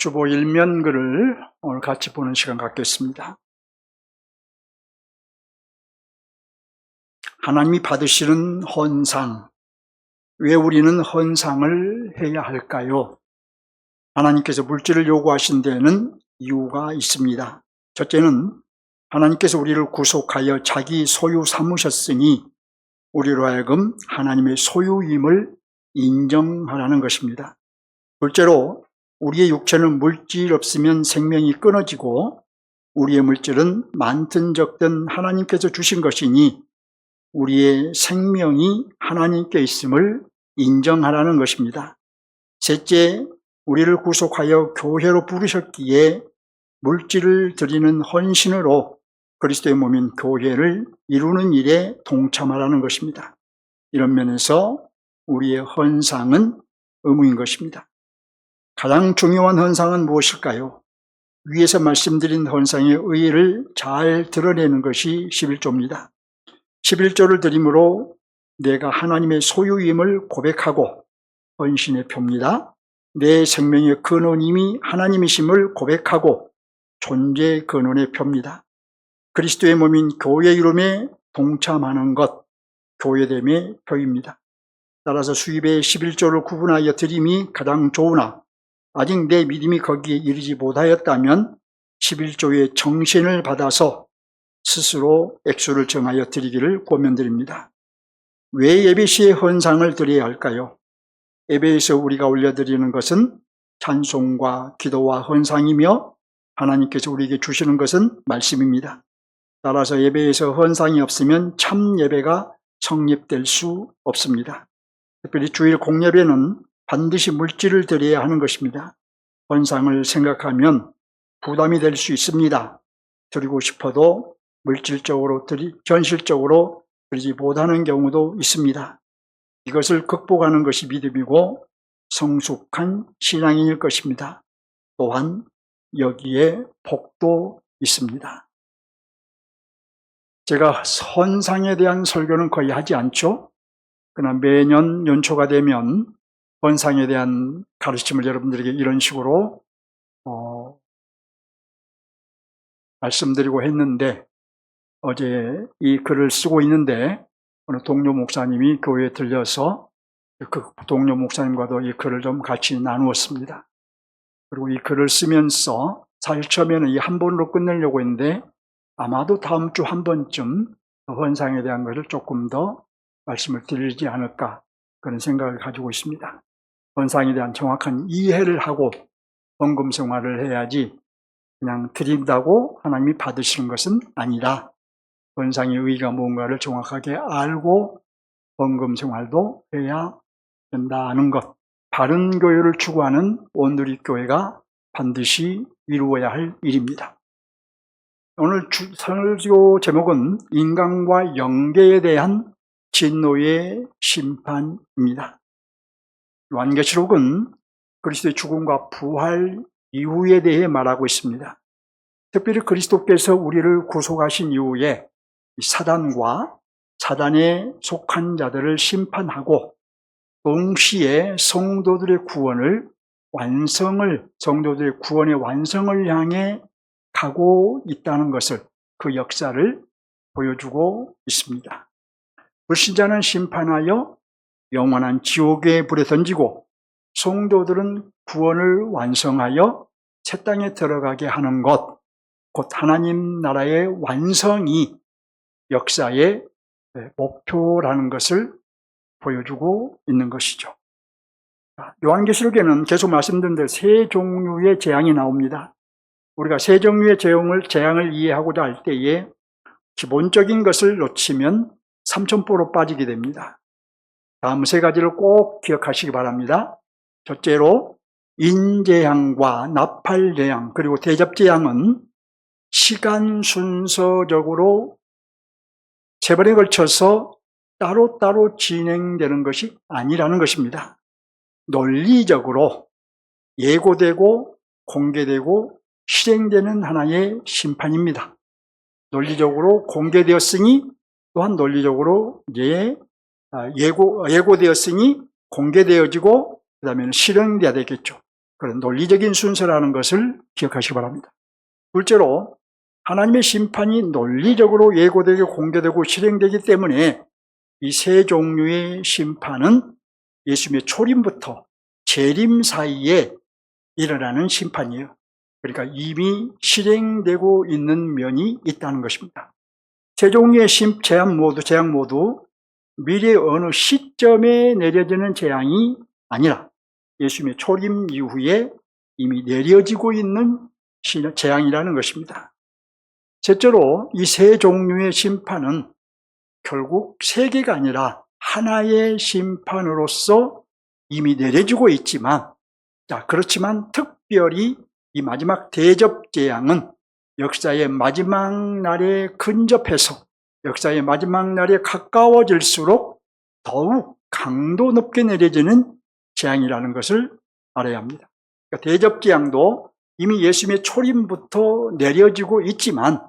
주보 일면글을 오늘 같이 보는 시간 갖겠습니다. 하나님이 받으시는 헌상, 왜 우리는 헌상을 해야 할까요? 하나님께서 물질을 요구하신 데에는 이유가 있습니다. 첫째는 하나님께서 우리를 구속하여 자기 소유 삼으셨으니 우리로 하여금 하나님의 소유임을 인정하라는 것입니다. 둘째로 우리의 육체는 물질 없으면 생명이 끊어지고 우리의 물질은 많든 적든 하나님께서 주신 것이니 우리의 생명이 하나님께 있음을 인정하라는 것입니다. 셋째, 우리를 구속하여 교회로 부르셨기에 물질을 드리는 헌신으로 그리스도의 몸인 교회를 이루는 일에 동참하라는 것입니다. 이런 면에서 우리의 헌상은 의무인 것입니다. 가장 중요한 헌상은 무엇일까요? 위에서 말씀드린 헌상의 의의를 잘 드러내는 것이 11조입니다. 11조를 드림으로 내가 하나님의 소유임을 고백하고 헌신의 표입니다. 내 생명의 근원임이 하나님이심을 고백하고 존재 근원의 표입니다. 그리스도의 몸인 교회 이름에 동참하는 것, 교회됨의 표입니다. 따라서 수입의 11조를 구분하여 드림이 가장 좋으나 아직 내 믿음이 거기에 이르지 못하였다면 11조의 정신을 받아서 스스로 액수를 정하여 드리기를 권면드립니다. 왜 예배 시에 헌상을 드려야 할까요? 예배에서 우리가 올려드리는 것은 찬송과 기도와 헌상이며 하나님께서 우리에게 주시는 것은 말씀입니다. 따라서 예배에서 헌상이 없으면 참 예배가 성립될 수 없습니다. 특별히 주일 공예배는 반드시 물질을 드려야 하는 것입니다. 헌상을 생각하면 부담이 될 수 있습니다. 드리고 싶어도 물질적으로 현실적으로 드리지 못하는 경우도 있습니다. 이것을 극복하는 것이 믿음이고 성숙한 신앙인일 것입니다. 또한 여기에 복도 있습니다. 제가 헌상에 대한 설교는 거의 하지 않죠. 그러나 매년 연초가 되면 헌상에 대한 가르침을 여러분들에게 이런 식으로 말씀드리고 했는데 어제 이 글을 쓰고 있는데 어느 동료 목사님이 교회에 들려서 그 동료 목사님과도 이 글을 좀 같이 나누었습니다. 그리고 이 글을 쓰면서 사실 처음에는 이 한 번으로 끝내려고 했는데 아마도 다음 주 한 번쯤 헌상에 대한 것을 조금 더 말씀을 드리지 않을까 그런 생각을 가지고 있습니다. 헌상에 대한 정확한 이해를 하고 헌금 생활을 해야지 그냥 드린다고 하나님이 받으시는 것은 아니다. 헌상의 의의가 뭔가를 정확하게 알고 헌금 생활도 해야 된다는 것. 바른 교회를 추구하는 온누리교회가 반드시 이루어야 할 일입니다. 오늘 설교 제목은 인간과 영계에 대한 진노의 심판입니다. 요한계시록은 그리스도의 죽음과 부활 이후에 대해 말하고 있습니다. 특별히 그리스도께서 우리를 구속하신 이후에 사단과 사단에 속한 자들을 심판하고 동시에 성도들의 구원의 완성을 향해 가고 있다는 것을, 그 역사를 보여주고 있습니다. 불신자는 심판하여 영원한 지옥의 불에 던지고 성도들은 구원을 완성하여 새 땅에 들어가게 하는 것, 곧 하나님 나라의 완성이 역사의 목표라는 것을 보여주고 있는 것이죠. 요한계시록에는 계속 말씀드린 대로 세 종류의 재앙이 나옵니다. 우리가 세 종류의 재앙을 이해하고자 할 때에 기본적인 것을 놓치면 삼천포로 빠지게 됩니다. 다음 세 가지를 꼭 기억하시기 바랍니다. 첫째로 인재앙과 나팔재앙 그리고 대접재앙은 시간 순서적으로 세 번에 걸쳐서 따로따로 진행되는 것이 아니라는 것입니다. 논리적으로 예고되고 공개되고 실행되는 하나의 심판입니다. 논리적으로 공개되었으니 또한 논리적으로 예고되었으니 공개되어지고 그 다음에는 실행돼야 되겠죠. 그런 논리적인 순서라는 것을 기억하시기 바랍니다. 둘째로 하나님의 심판이 논리적으로 예고되고 공개되고 실행되기 때문에 이 세 종류의 심판은 예수님의 초림부터 재림 사이에 일어나는 심판이에요. 그러니까 이미 실행되고 있는 면이 있다는 것입니다. 세 종류의 재앙 모두 미래 어느 시점에 내려지는 재앙이 아니라 예수님의 초림 이후에 이미 내려지고 있는 재앙이라는 것입니다. 셋째로 이 세 종류의 심판은 결국 세 개가 아니라 하나의 심판으로서 이미 내려지고 있지만, 그렇지만 특별히 이 마지막 대접 재앙은 역사의 마지막 날에 근접해서 역사의 마지막 날에 가까워질수록 더욱 강도 높게 내려지는 재앙이라는 것을 알아야 합니다. 그러니까 대접 재앙도 이미 예수님의 초림부터 내려지고 있지만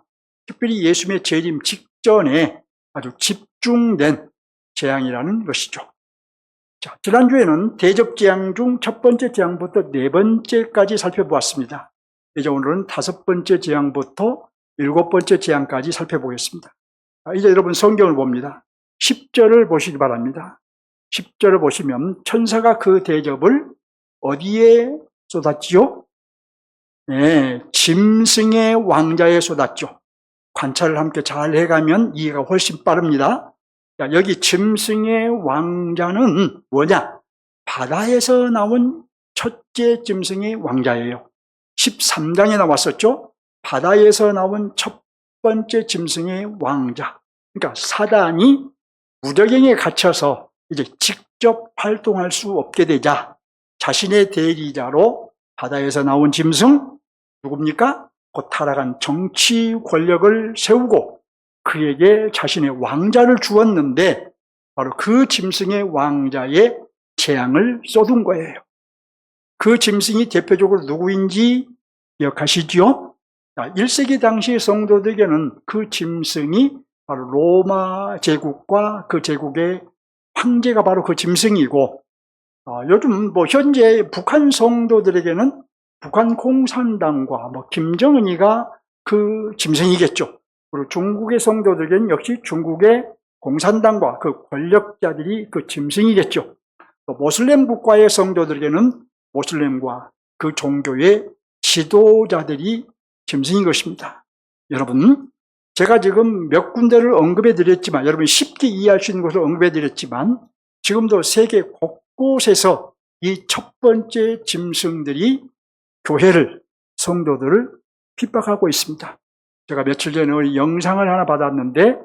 특별히 예수님의 재림 직전에 아주 집중된 재앙이라는 것이죠. 자, 지난주에는 대접 재앙 중 첫 번째 재앙부터 네 번째까지 살펴보았습니다. 이제 오늘은 다섯 번째 재앙부터 일곱 번째 재앙까지 살펴보겠습니다. 이제 여러분 성경을 봅니다. 10절을 보시기 바랍니다. 10절을 보시면 천사가 그 대접을 어디에 쏟았지요? 네, 짐승의 왕자에 쏟았죠. 관찰을 함께 잘 해가면 이해가 훨씬 빠릅니다. 자, 여기 짐승의 왕자는 뭐냐? 바다에서 나온 첫째 짐승의 왕자예요. 13장에 나왔었죠? 바다에서 나온 첫 번째 짐승의 왕자. 그러니까 사단이 무저갱에 갇혀서 이제 직접 활동할 수 없게 되자 자신의 대리자로 바다에서 나온 짐승, 누굽니까? 곧 타락한 정치 권력을 세우고 그에게 자신의 왕자를 주었는데 바로 그 짐승의 왕자의 재앙을 쏟은 거예요. 그 짐승이 대표적으로 누구인지 기억하시지요? 1세기 당시 성도들에게는 그 짐승이 바로 로마 제국과 그 제국의 황제가 바로 그 짐승이고, 요즘 현재 북한 성도들에게는 북한 공산당과 김정은이가 그 짐승이겠죠. 그리고 중국의 성도들에게는 역시 중국의 공산당과 그 권력자들이 그 짐승이겠죠. 또 모슬렘 국가의 성도들에게는 모슬렘과 그 종교의 지도자들이 짐승인 것입니다. 여러분, 제가 지금 몇 군데를 언급해 드렸지만, 여러분이 쉽게 이해할 수 있는 것을 언급해 드렸지만, 지금도 세계 곳곳에서 이 첫 번째 짐승들이 교회를, 성도들을 핍박하고 있습니다. 제가 며칠 전에 영상을 하나 받았는데,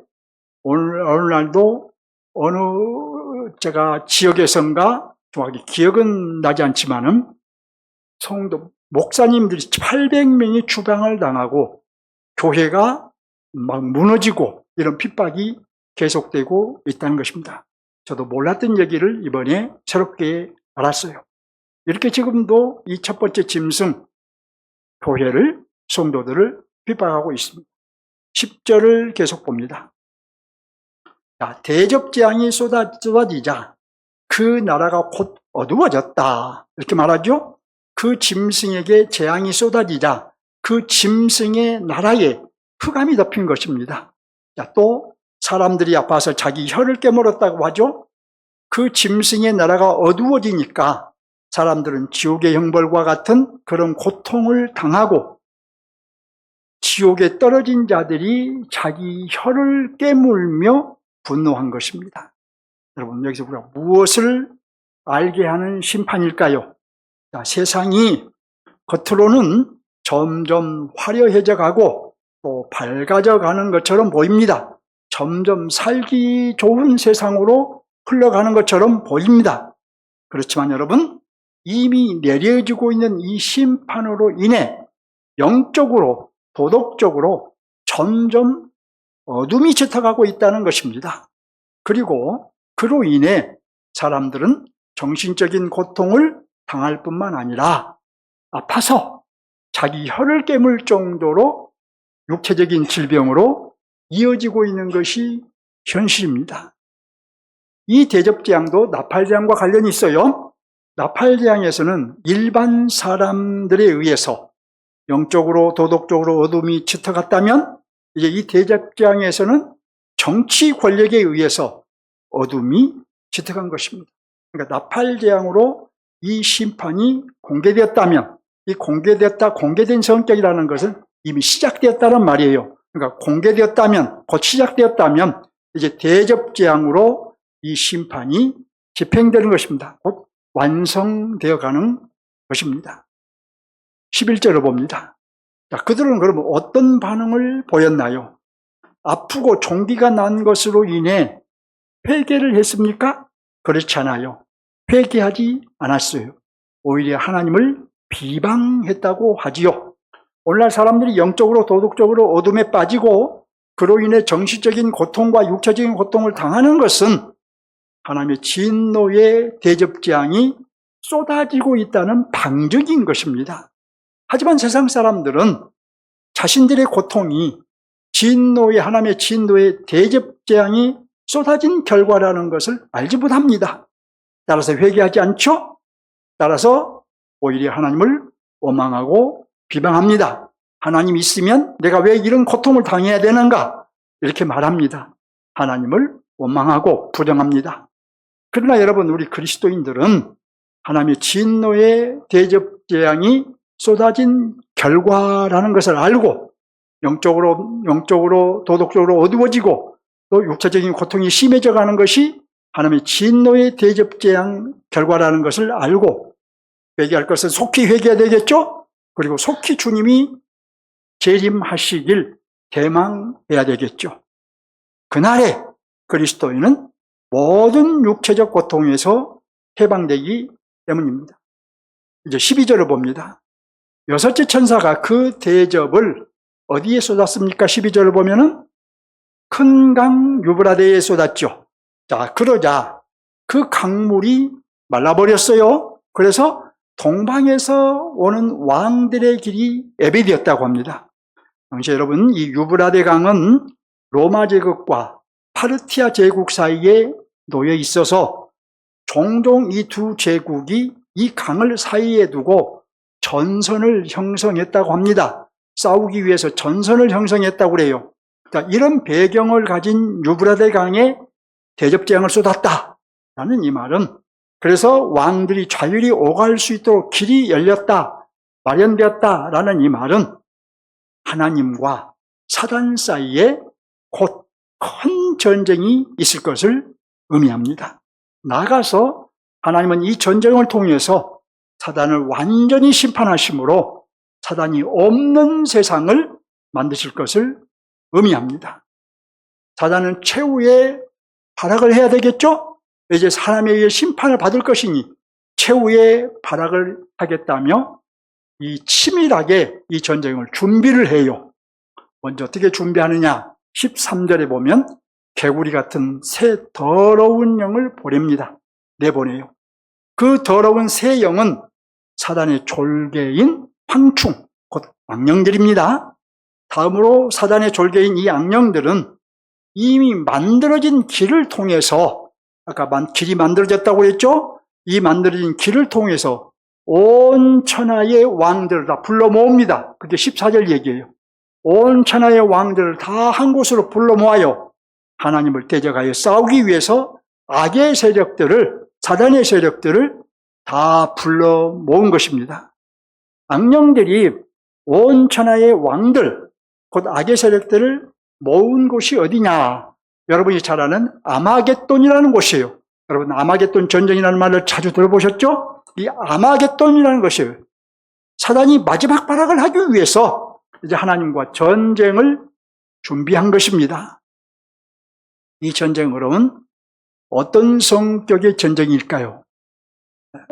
오늘날도 어느 제가 지역에선가 정확히 기억은 나지 않지만은 성도, 목사님들이 800명이 추방을 당하고 교회가 막 무너지고 이런 핍박이 계속되고 있다는 것입니다. 저도 몰랐던 얘기를 이번에 새롭게 알았어요. 이렇게 지금도 이 첫 번째 짐승, 교회를, 성도들을 핍박하고 있습니다. 10절을 계속 봅니다. 자, 대접 재앙이 쏟아지자 그 나라가 곧 어두워졌다. 이렇게 말하죠. 그 짐승에게 재앙이 쏟아지자 그 짐승의 나라에 흑암이 덮인 것입니다. 자, 또 사람들이 아파서 자기 혀를 깨물었다고 하죠. 그 짐승의 나라가 어두워지니까 사람들은 지옥의 형벌과 같은 그런 고통을 당하고 지옥에 떨어진 자들이 자기 혀를 깨물며 분노한 것입니다. 여러분, 여기서 우리가 무엇을 알게 하는 심판일까요? 자, 세상이 겉으로는 점점 화려해져 가고 또 밝아져 가는 것처럼 보입니다. 점점 살기 좋은 세상으로 흘러가는 것처럼 보입니다. 그렇지만 여러분, 이미 내려지고 있는 이 심판으로 인해 영적으로, 도덕적으로 점점 어둠이 짙어가고 있다는 것입니다. 그리고 그로 인해 사람들은 정신적인 고통을 당할 뿐만 아니라 아파서 자기 혀를 깨물 정도로 육체적인 질병으로 이어지고 있는 것이 현실입니다. 이 대접재앙도 나팔재앙과 관련이 있어요. 나팔대왕에서는 일반 사람들에 의해서 영적으로 도덕적으로 어둠이 짙어갔다면, 이제 이 대접재앙에서는 정치 권력에 의해서 어둠이 짙어간 것입니다. 그러니까 나팔재앙으로 이 심판이 공개되었다면, 이 공개된 성격이라는 것은 이미 시작되었다는 말이에요. 그러니까 공개되었다면, 곧 시작되었다면 이제 대접재앙으로 이 심판이 집행되는 것입니다. 곧 완성되어 가는 것입니다. 11절을 봅니다. 자, 그들은 그러면 어떤 반응을 보였나요? 아프고 종기가 난 것으로 인해 회개를 했습니까? 그렇지 않아요. 회개하지 않았어요. 오히려 하나님을 비방했다고 하지요. 오늘날 사람들이 영적으로 도덕적으로 어둠에 빠지고 그로 인해 정신적인 고통과 육체적인 고통을 당하는 것은 하나님의 진노의 대접재앙이 쏟아지고 있다는 방증인 것입니다. 하지만 세상 사람들은 자신들의 고통이 하나님의 진노의 대접재앙이 쏟아진 결과라는 것을 알지 못합니다. 따라서 회개하지 않죠? 따라서 오히려 하나님을 원망하고 비방합니다. 하나님 있으면 내가 왜 이런 고통을 당해야 되는가? 이렇게 말합니다. 하나님을 원망하고 부정합니다. 그러나 여러분, 우리 그리스도인들은 하나님의 진노의 대접재앙이 쏟아진 결과라는 것을 알고 영적으로 도덕적으로 어두워지고 또 육체적인 고통이 심해져 가는 것이 하나님의 진노의 대접재앙 결과라는 것을 알고 회개할 것은 속히 회개해야 되겠죠? 그리고 속히 주님이 재림하시길 대망해야 되겠죠. 그날에 그리스도인은 모든 육체적 고통에서 해방되기 때문입니다. 이제 12절을 봅니다. 여섯째 천사가 그 대접을 어디에 쏟았습니까? 12절을 보면은 큰 강 유브라데에 쏟았죠. 자, 그러자 그 강물이 말라버렸어요. 그래서 동방에서 오는 왕들의 길이 예배되었다고 합니다. 당시 여러분, 이 유브라데 강은 로마 제국과 파르티아 제국 사이에 놓여 있어서 종종 이 두 제국이 이 강을 사이에 두고 전선을 형성했다고 합니다. 싸우기 위해서 전선을 형성했다고 그래요. 그러니까 이런 배경을 가진 유브라데 강에 대접재앙을 쏟았다라는 이 말은, 그래서 왕들이 자유리 오갈 수 있도록 길이 열렸다, 마련되었다라는 이 말은 하나님과 사단 사이에 곧 큰 전쟁이 있을 것을 의미합니다. 나아가서 하나님은 이 전쟁을 통해서 사단을 완전히 심판하심으로 사단이 없는 세상을 만드실 것을 의미합니다. 사단은 최후의 발악을 해야 되겠죠? 이제 사람에 의해 심판을 받을 것이니 최후의 발악을 하겠다며 이 치밀하게 이 전쟁을 준비를 해요. 먼저 어떻게 준비하느냐? 13절에 보면 개구리 같은 새 더러운 영을 보냅니다. 내보내요. 그 더러운 새 영은 사단의 졸개인 황충, 곧 악령들입니다. 다음으로 사단의 졸개인 이 악령들은 이미 만들어진 길을 통해서, 아까 길이 만들어졌다고 했죠? 이 만들어진 길을 통해서 온 천하의 왕들을 다 불러 모읍니다. 그게 14절 얘기예요. 온 천하의 왕들을 다 한 곳으로 불러 모아요. 하나님을 대적하여 싸우기 위해서 악의 세력들을, 사단의 세력들을 다 불러 모은 것입니다. 악령들이 온 천하의 왕들, 곧 악의 세력들을 모은 곳이 어디냐? 여러분이 잘 아는 아마겟돈이라는 곳이에요. 여러분, 아마겟돈 전쟁이라는 말을 자주 들어보셨죠? 이 아마겟돈이라는 것이에요. 사단이 마지막 발악을 하기 위해서 이제 하나님과 전쟁을 준비한 것입니다. 이 전쟁으로는 어떤 성격의 전쟁일까요?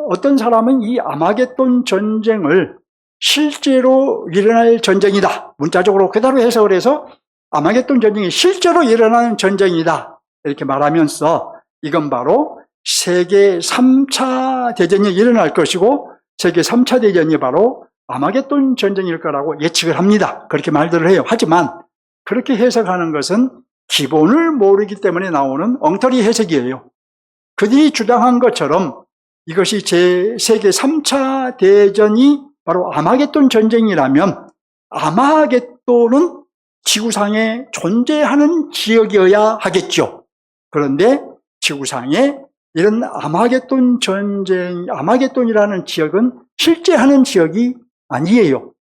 어떤 사람은 이 아마겟돈 전쟁을 실제로 일어날 전쟁이다, 문자적으로 그대로 해석을 해서 아마겟돈 전쟁이 실제로 일어나는 전쟁이다 이렇게 말하면서 이건 바로 세계 3차 대전이 일어날 것이고 세계 3차 대전이 바로 아마겟돈 전쟁일 거라고 예측을 합니다. 그렇게 말들을 해요. 하지만 그렇게 해석하는 것은 기본을 모르기 때문에 나오는 엉터리 해석이에요. 그들이 주장한 것처럼 이것이 세계 3차 대전이 바로 아마겟돈 전쟁이라면 아마겟돈은 지구상에 존재하는 지역이어야 하겠죠. 그런데 지구상에 이런 아마겟돈 전쟁, 아마겟돈이라는 지역은 실제 하는 지역이 아니에요.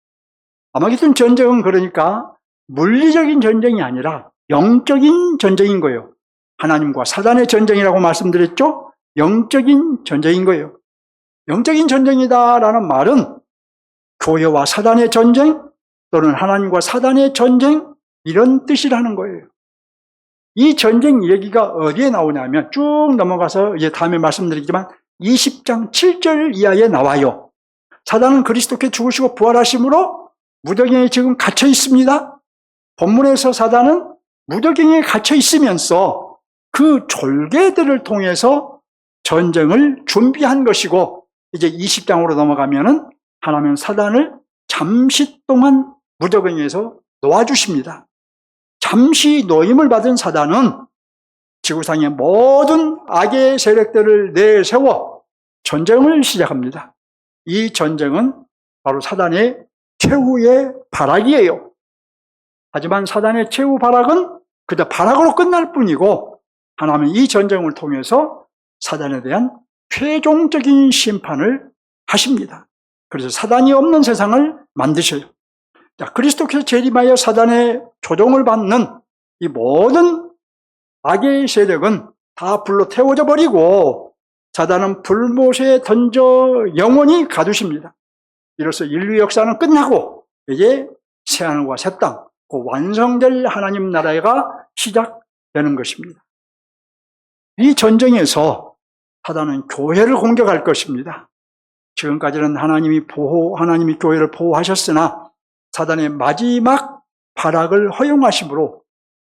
아마겟돈 전쟁은 그러니까 물리적인 전쟁이 아니라 영적인 전쟁인 거예요. 하나님과 사단의 전쟁이라고 말씀드렸죠? 영적인 전쟁인 거예요. 영적인 전쟁이다라는 말은 교회와 사단의 전쟁 또는 하나님과 사단의 전쟁 이런 뜻이라는 거예요. 이 전쟁 얘기가 어디에 나오냐면 쭉 넘어가서 이제 다음에 말씀드리겠지만 20장 7절 이하에 나와요. 사단은 그리스도께 죽으시고 부활하심으로 무더기에 지금 갇혀 있습니다. 본문에서 사단은 무더기에 갇혀 있으면서 그 졸개들을 통해서 전쟁을 준비한 것이고 이제 20장으로 넘어가면은 하나님은 사단을 잠시 동안 무더기에서 놓아주십니다. 잠시 노임을 받은 사단은 지구상의 모든 악의 세력들을 내세워 전쟁을 시작합니다. 이 전쟁은 바로 사단의 최후의 발악이에요. 하지만 사단의 최후 발악은 그저 발악으로 끝날 뿐이고 하나님은 이 전쟁을 통해서 사단에 대한 최종적인 심판을 하십니다. 그래서 사단이 없는 세상을 만드셔요. 자, 그리스도께서 재림하여 사단의 조종을 받는 이 모든 악의 세력은 다 불로 태워져 버리고 사단은 불못에 던져 영원히 가두십니다. 이로써 인류 역사는 끝나고 이제 새하늘과 새 땅, 그 완성될 하나님 나라가 시작되는 것입니다. 이 전쟁에서 사단은 교회를 공격할 것입니다. 지금까지는 하나님이 교회를 보호하셨으나 사단의 마지막 발악을 허용하심으로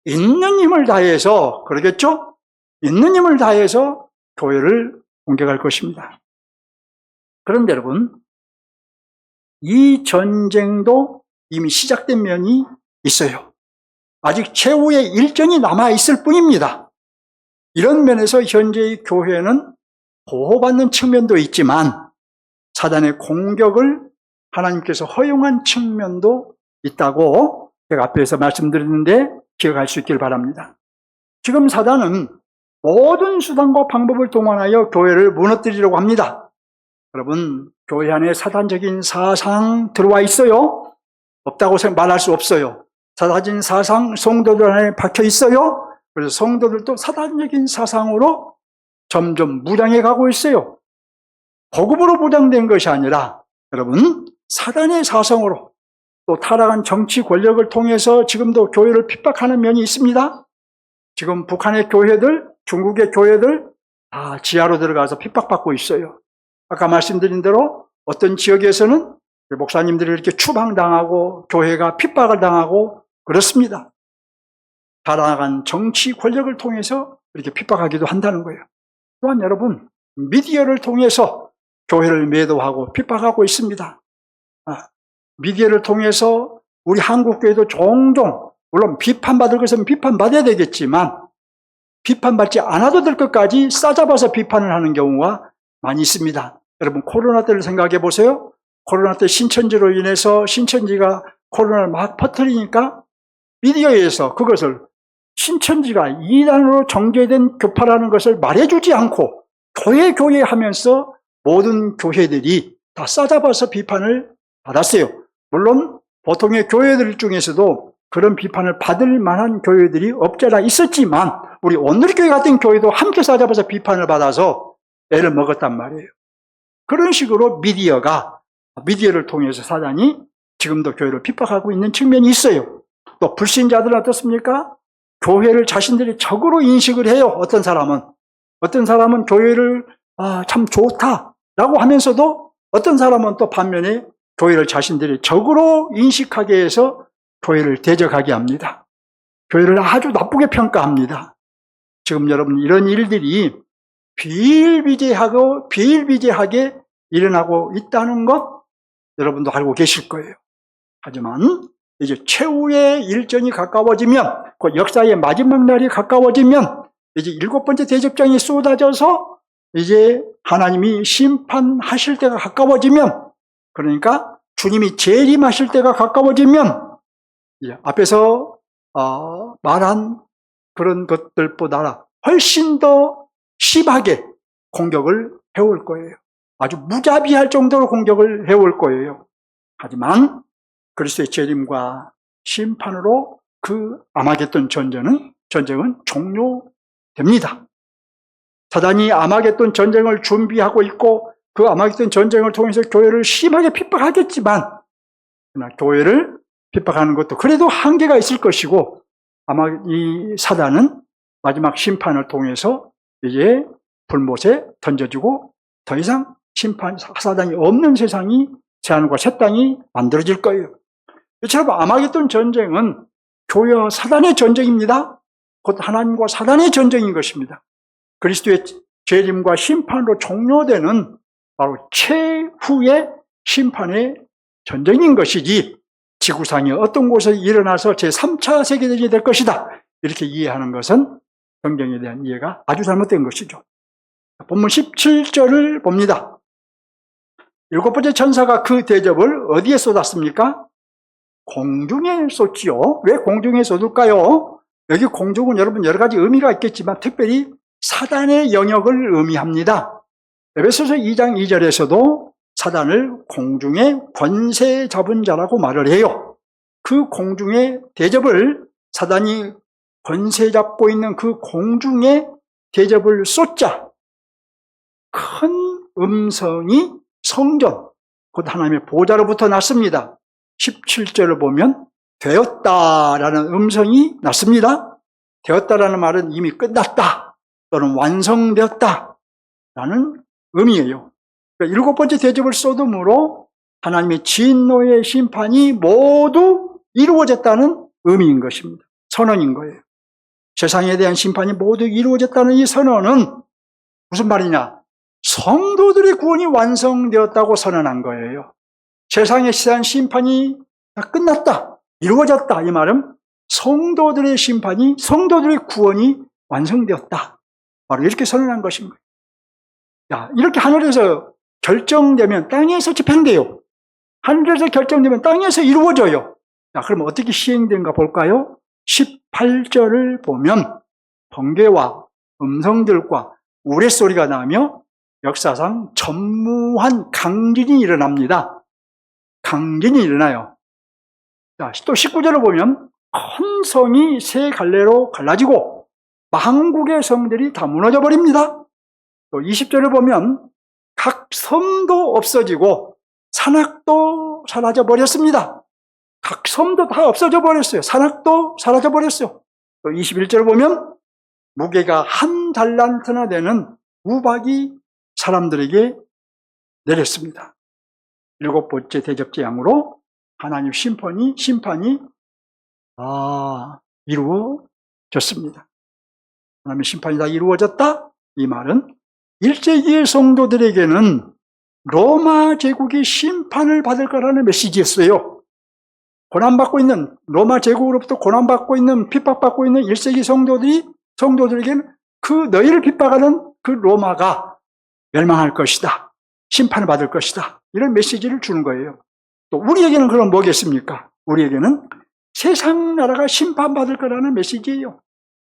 있는 힘을 다해서, 그러겠죠? 있는 힘을 다해서 교회를 공격할 것입니다. 그런데 여러분, 이 전쟁도 이미 시작된 면이 있어요. 아직 최후의 일전이 남아있을 뿐입니다. 이런 면에서 현재의 교회는 보호받는 측면도 있지만 사단의 공격을 하나님께서 허용한 측면도 있다고 제가 앞에서 말씀드렸는데 기억할 수 있기를 바랍니다. 지금 사단은 모든 수단과 방법을 동원하여 교회를 무너뜨리려고 합니다. 여러분, 교회 안에 사단적인 사상 들어와 있어요? 없다고 말할 수 없어요. 사단적인 사상 성도들 안에 박혀 있어요? 그래서 성도들도 사단적인 사상으로 점점 무장해 가고 있어요. 복음으로 무장된 것이 아니라 여러분, 사단의 사상으로 또 타락한 정치 권력을 통해서 지금도 교회를 핍박하는 면이 있습니다. 지금 북한의 교회들, 중국의 교회들 다 지하로 들어가서 핍박받고 있어요. 아까 말씀드린 대로 어떤 지역에서는 목사님들이 이렇게 추방당하고 교회가 핍박을 당하고 그렇습니다. 타락한 정치 권력을 통해서 이렇게 핍박하기도 한다는 거예요. 또한 여러분, 미디어를 통해서 교회를 매도하고 핍박하고 있습니다. 미디어를 통해서 우리 한국교회도 종종 물론 비판받을 것은 비판받아야 되겠지만 비판받지 않아도 될 것까지 싸잡아서 비판을 하는 경우가 많이 있습니다. 여러분, 코로나 때를 생각해 보세요. 코로나 때 신천지로 인해서 신천지가 코로나를 막 퍼뜨리니까 미디어에서 그것을 신천지가 이단으로 정죄된 교파라는 것을 말해주지 않고 교회 하면서 모든 교회들이 다 싸잡아서 비판을 받았어요. 물론 보통의 교회들 중에서도 그런 비판을 받을 만한 교회들이 없지 않아 있었지만 우리 온누리교회 같은 교회도 함께 싸잡아서 비판을 받아서 애를 먹었단 말이에요. 그런 식으로 미디어를 통해서 사단이 지금도 교회를 핍박하고 있는 측면이 있어요. 또 불신자들은 어떻습니까? 교회를 자신들이 적으로 인식을 해요. 어떤 사람은 교회를 참 좋다라고 하면서도 어떤 사람은 또 반면에 교회를 자신들이 적으로 인식하게 해서 교회를 대적하게 합니다. 교회를 아주 나쁘게 평가합니다. 지금 여러분, 이런 일들이 비일비재하게 일어나고 있다는 것 여러분도 알고 계실 거예요. 하지만 이제 최후의 일전이 가까워지면, 그 역사의 마지막 날이 가까워지면 이제 7번째 대접장이 쏟아져서 이제 하나님이 심판하실 때가 가까워지면, 그러니까 주님이 재림하실 때가 가까워지면 앞에서 말한 그런 것들보다 훨씬 더 심하게 공격을 해올 거예요. 아주 무자비할 정도로 공격을 해올 거예요. 하지만 그리스도의 재림과 심판으로 그 아마겟돈 전쟁은 종료됩니다. 사단이 아마겟돈 전쟁을 준비하고 있고 그 아마겟돈 전쟁을 통해서 교회를 심하게 핍박하겠지만, 그러나 교회를 핍박하는 것도 그래도 한계가 있을 것이고, 아마 이 사단은 마지막 심판을 통해서 이제 불못에 던져지고 더 이상 사단이 없는 세상이, 제한과 새 땅이 만들어질 거예요. 이처럼 아마겟돈 전쟁은 교회와 사단의 전쟁입니다. 곧 하나님과 사단의 전쟁인 것입니다. 그리스도의 재림과 심판으로 종료되는 바로 최후의 심판의 전쟁인 것이지, 지구상의 어떤 곳에 일어나서 제3차 세계대전이 될 것이다, 이렇게 이해하는 것은 성경에 대한 이해가 아주 잘못된 것이죠. 본문 17절을 봅니다. 일곱 번째 천사가 그 대접을 어디에 쏟았습니까? 공중에 쏟지요. 왜 공중에 쏟을까요? 여기 공중은 여러분 여러 가지 의미가 있겠지만 특별히 사단의 영역을 의미합니다. 에베소서 2장 2절에서도 사단을 공중의 권세 잡은 자라고 말을 해요. 그 공중의 대접을, 사단이 권세 잡고 있는 그 공중의 대접을 쏟자 큰 음성이 성전, 곧 하나님의 보좌로부터 났습니다. 17절을 보면 되었다라는 음성이 났습니다. 되었다라는 말은 이미 끝났다 또는 완성되었다 라는 의미예요. 그러니까 일곱 번째 대접을 쏟음으로 하나님의 진노의 심판이 모두 이루어졌다는 의미인 것입니다. 선언인 거예요. 세상에 대한 심판이 모두 이루어졌다는 이 선언은 무슨 말이냐? 성도들의 구원이 완성되었다고 선언한 거예요. 세상에 대한 심판이 다 끝났다, 이루어졌다, 이 말은 성도들의 심판이, 성도들의 구원이 완성되었다, 바로 이렇게 선언한 것인 거예요. 야, 이렇게 하늘에서 결정되면 땅에서 집행돼요. 하늘에서 결정되면 땅에서 이루어져요. 자, 그럼 어떻게 시행된가 볼까요? 18절을 보면 번개와 음성들과 우레소리가 나며 역사상 전무한 강진이 일어납니다. 강진이 일어나요. 자, 또 19절을 보면 큰 성이 세 갈래로 갈라지고 만국의 성들이 다 무너져 버립니다. 또 20절을 보면 각 섬도 없어지고 산악도 사라져 버렸습니다. 각 섬도 다 없어져 버렸어요. 산악도 사라져 버렸어요. 또 21절을 보면 무게가 한 달란트나 되는 우박이 사람들에게 내렸습니다. 일곱 번째 대접 재앙으로 하나님 심판이 이루어졌습니다. 하나님의 심판이 다 이루어졌다? 이 말은 1세기의 성도들에게는 로마 제국이 심판을 받을 거라는 메시지였어요. 고난받고 있는, 로마 제국으로부터 고난받고 있는, 핍박받고 있는 1세기 성도들에게는 그 너희를 핍박하는 그 로마가 멸망할 것이다, 심판을 받을 것이다, 이런 메시지를 주는 거예요. 또 우리에게는 그럼 뭐겠습니까? 우리에게는 세상 나라가 심판받을 거라는 메시지예요.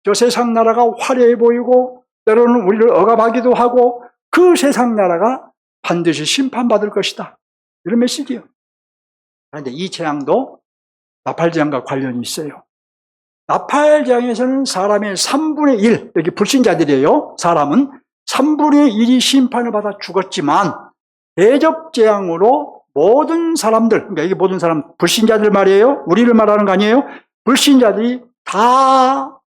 저 세상 나라가 화려해 보이고 때로는 우리를 억압하기도 하고 그 세상 나라가 반드시 심판받을 것이다, 이런 메시지예요. 그런데 이 재앙도 나팔재앙과 관련이 있어요. 나팔재앙에서는 사람의 3분의 1, 여기 불신자들이에요. 사람은 3분의 1이 심판을 받아 죽었지만 대접재앙으로 모든 사람들, 그러니까 이게 모든 사람, 불신자들 말이에요. 우리를 말하는 거 아니에요. 불신자들이 다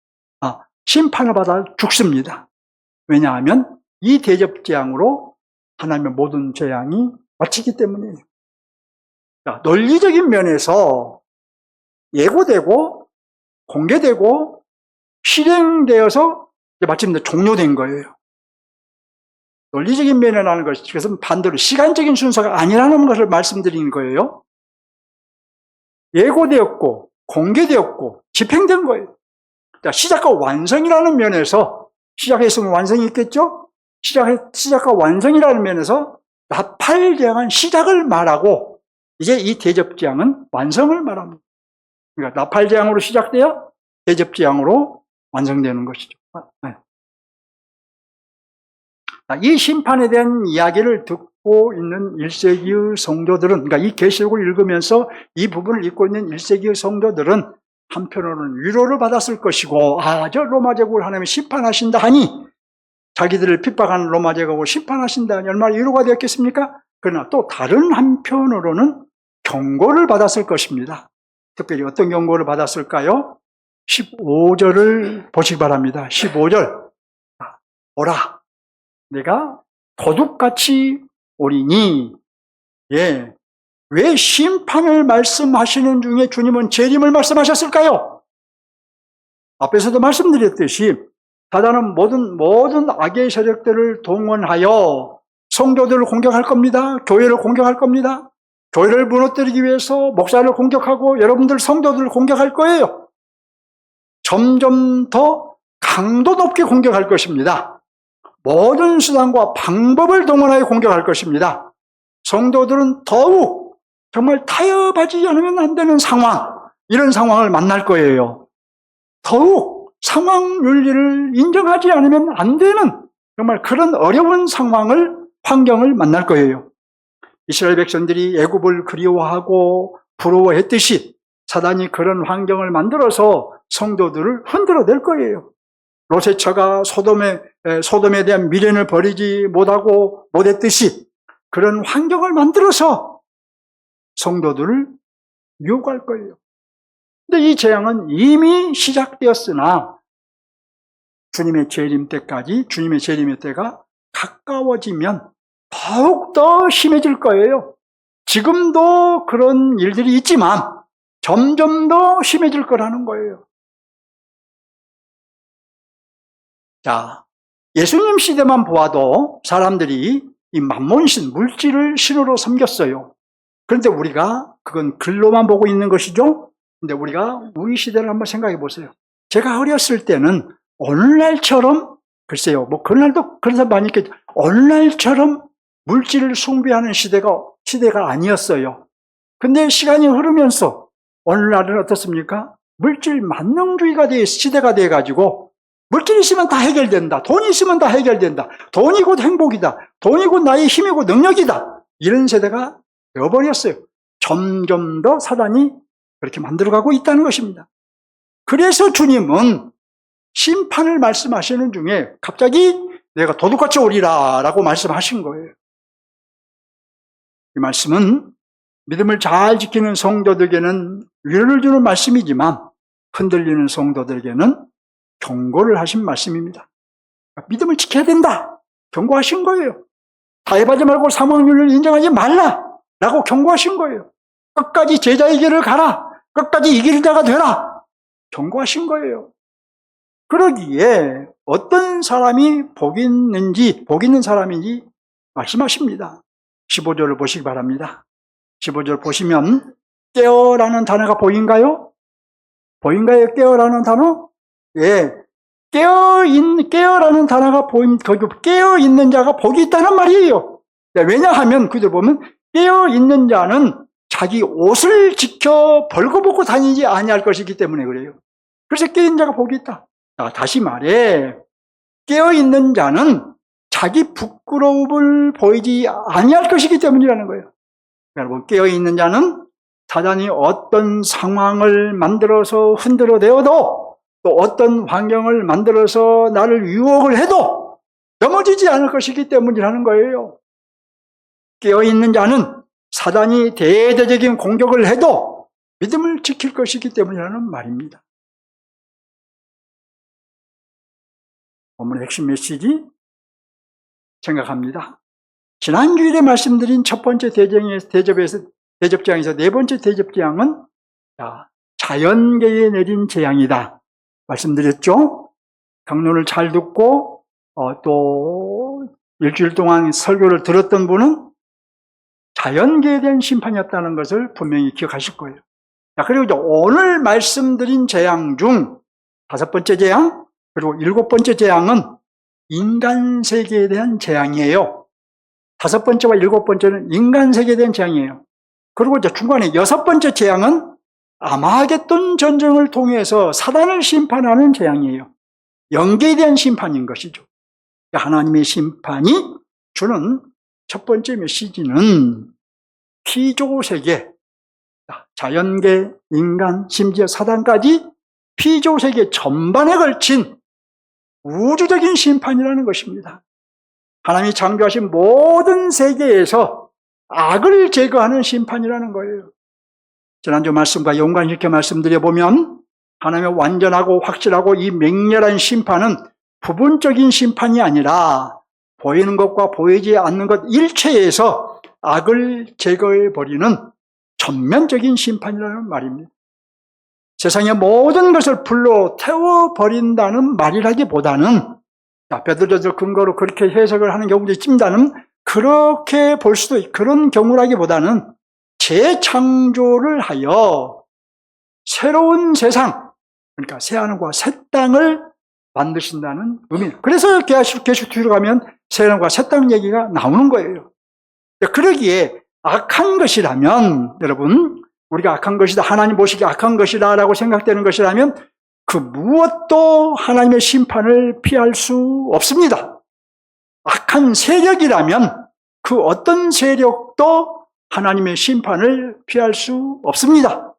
심판을 받아 죽습니다. 왜냐하면 이 대접재앙으로 하나님의 모든 재앙이 마치기 때문이에요. 자, 논리적인 면에서 예고되고 공개되고 실행되어서 마침내 종료된 거예요. 논리적인 면이라는 것은 반대로 시간적인 순서가 아니라는 것을 말씀드리는 거예요. 예고되었고 공개되었고 집행된 거예요. 자, 시작과 완성이라는 면에서 시작했으면 완성이 있겠죠? 시작과 완성이라는 면에서 나팔재앙은 시작을 말하고 이제 이 대접재앙은 완성을 말합니다. 그러니까 나팔재앙으로 시작되어 대접재앙으로 완성되는 것이죠. 이 심판에 대한 이야기를 듣고 있는 1세기의 성도들은, 그러니까 이 계시록을 읽으면서 이 부분을 읽고 있는 1세기의 성도들은 한편으로는 위로를 받았을 것이고, 저 로마 제국을 하나님이 심판하신다 하니, 자기들을 핍박하는 로마 제국을 심판하신다 하니 얼마나 위로가 되었겠습니까? 그러나 또 다른 한편으로는 경고를 받았을 것입니다. 특별히 어떤 경고를 받았을까요? 15절을 보시기 바랍니다. 15절. 오라, 내가 도둑같이 오리니. 왜 심판을 말씀하시는 중에 주님은 재림을 말씀하셨을까요? 앞에서도 말씀드렸듯이 사단은 모든 악의 세력들을 동원하여 성도들을 공격할 겁니다. 교회를 공격할 겁니다. 교회를 무너뜨리기 위해서 목사를 공격하고 여러분들 성도들을 공격할 거예요. 점점 더 강도 높게 공격할 것입니다. 모든 수단과 방법을 동원하여 공격할 것입니다. 성도들은 더욱 정말 타협하지 않으면 안 되는 상황, 이런 상황을 만날 거예요. 더욱 상황 윤리를 인정하지 않으면 안 되는 정말 그런 어려운 환경을 만날 거예요. 이스라엘 백성들이 애굽을 그리워하고 부러워했듯이 사단이 그런 환경을 만들어서 성도들을 흔들어낼 거예요. 롯의 처가 소돔에 대한 미련을 버리지 못했듯이 그런 환경을 만들어서 성도들을 유혹할 거예요. 근데 이 재앙은 이미 시작되었으나 주님의 재림 주님의 때가 가까워지면 더욱더 심해질 거예요. 지금도 그런 일들이 있지만 점점 더 심해질 거라는 거예요. 자, 예수님 시대만 보아도 사람들이 이 만몬신, 물질을 신으로 섬겼어요. 그런데 우리가 그건 글로만 보고 있는 것이죠. 근데 우리 시대를 한번 생각해 보세요. 제가 어렸을 때는 오늘날처럼, 글쎄요, 그날도 그런 사람 많이 있겠죠. 오늘날처럼 물질을 숭배하는 시대가 아니었어요. 근데 시간이 흐르면서 오늘날은 어떻습니까? 물질 만능주의가 시대가 돼가지고 물질이 있으면 다 해결된다. 돈이 있으면 다 해결된다. 돈이 곧 행복이다. 돈이 곧 나의 힘이고 능력이다. 이런 세대가 되어버렸어요. 점점 더 사단이 그렇게 만들어가고 있다는 것입니다. 그래서 주님은 심판을 말씀하시는 중에 갑자기 내가 도둑같이 오리라 라고 말씀하신 거예요. 이 말씀은 믿음을 잘 지키는 성도들에게는 위로를 주는 말씀이지만 흔들리는 성도들에게는 경고를 하신 말씀입니다. 믿음을 지켜야 된다. 경고하신 거예요. 타협하지 말고 사망률을 인정하지 말라 라고 경고하신 거예요. 끝까지 제자의 길을 가라. 끝까지 이길 자가 되라. 경고하신 거예요. 그러기에 어떤 사람이 복 있는 사람인지 말씀하십니다. 15절을 보시기 바랍니다. 15절 보시면 깨어라는 단어가 보인가요? 보인가요? 깨어라는 단어? 예. 깨어라는 단어가 거기 깨어있는 자가 복이 있다는 말이에요. 왜냐하면 그들 보면 깨어있는 자는 자기 옷을 지켜 벌거벗고 다니지 아니할 것이기 때문에 그래요. 그래서 깨어있는 자가 복이 있다. 다시 말해, 깨어있는 자는 자기 부끄러움을 보이지 아니할 것이기 때문이라는 거예요. 여러분, 깨어있는 자는 사단이 어떤 상황을 만들어서 흔들어대어도 또 어떤 환경을 만들어서 나를 유혹을 해도 넘어지지 않을 것이기 때문이라는 거예요. 깨어있는 자는 사단이 대대적인 공격을 해도 믿음을 지킬 것이기 때문이라는 말입니다. 본문의 핵심 메시지 생각합니다. 지난 주일에 말씀드린 첫 번째 대접재앙에서 네 번째 대접재앙은 자연계에 내린 재앙이다 말씀드렸죠. 강론을 잘 듣고 또 일주일 동안 설교를 들었던 분은 자연계에 대한 심판이었다는 것을 분명히 기억하실 거예요. 그리고 오늘 말씀드린 재앙 중 다섯 번째 재앙 그리고 일곱 번째 재앙은 인간 세계에 대한 재앙이에요. 5번째와 7번째는 인간 세계에 대한 재앙이에요. 그리고 이제 중간에 6번째 재앙은 아마겟돈 전쟁을 통해서 사단을 심판하는 재앙이에요. 영계에 대한 심판인 것이죠. 하나님의 심판이 주는 첫 번째 메시지는 피조세계, 자연계, 인간, 심지어 사단까지 피조세계 전반에 걸친 우주적인 심판이라는 것입니다. 하나님이 창조하신 모든 세계에서 악을 제거하는 심판이라는 거예요. 지난주 말씀과 연관시켜 말씀드려보면 하나님의 완전하고 확실하고 이 맹렬한 심판은 부분적인 심판이 아니라 보이는 것과 보이지 않는 것 일체에서 악을 제거해버리는 전면적인 심판이라는 말입니다. 세상의 모든 것을 불로 태워버린다는 말이라기보다는, 베드로전서 근거로 그렇게 해석을 하는 경우도 있습니다는 그렇게 볼 수도 있고, 그런 경우라기보다는 재창조를 하여 새로운 세상, 그러니까 새하늘과 새 땅을 만드신다는 의미. 그래서 계속 뒤로 가면 새하늘과 새 땅 얘기가 나오는 거예요. 그러기에 악한 것이라면, 여러분, 우리가 악한 것이다, 하나님 보시기에 악한 것이다 라고 생각되는 것이라면 그 무엇도 하나님의 심판을 피할 수 없습니다. 악한 세력이라면 그 어떤 세력도 하나님의 심판을 피할 수 없습니다.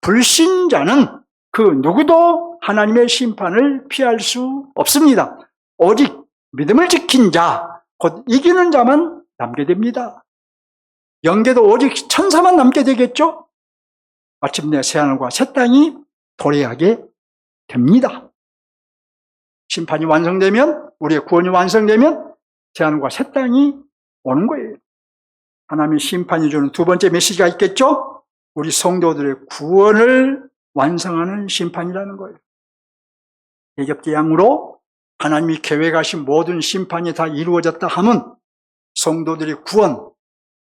불신자는 그 누구도 하나님의 심판을 피할 수 없습니다. 오직 믿음을 지킨 자, 곧 이기는 자만 남게 됩니다. 영계도 오직 천사만 남게 되겠죠? 마침내 새하늘과 새 땅이 도래하게 됩니다. 심판이 완성되면, 우리의 구원이 완성되면 새하늘과 새 땅이 오는 거예요. 하나님의 심판이 주는 두 번째 메시지가 있겠죠? 우리 성도들의 구원을 완성하는 심판이라는 거예요. 대접재앙으로 하나님이 계획하신 모든 심판이 다 이루어졌다 하면 성도들의 구원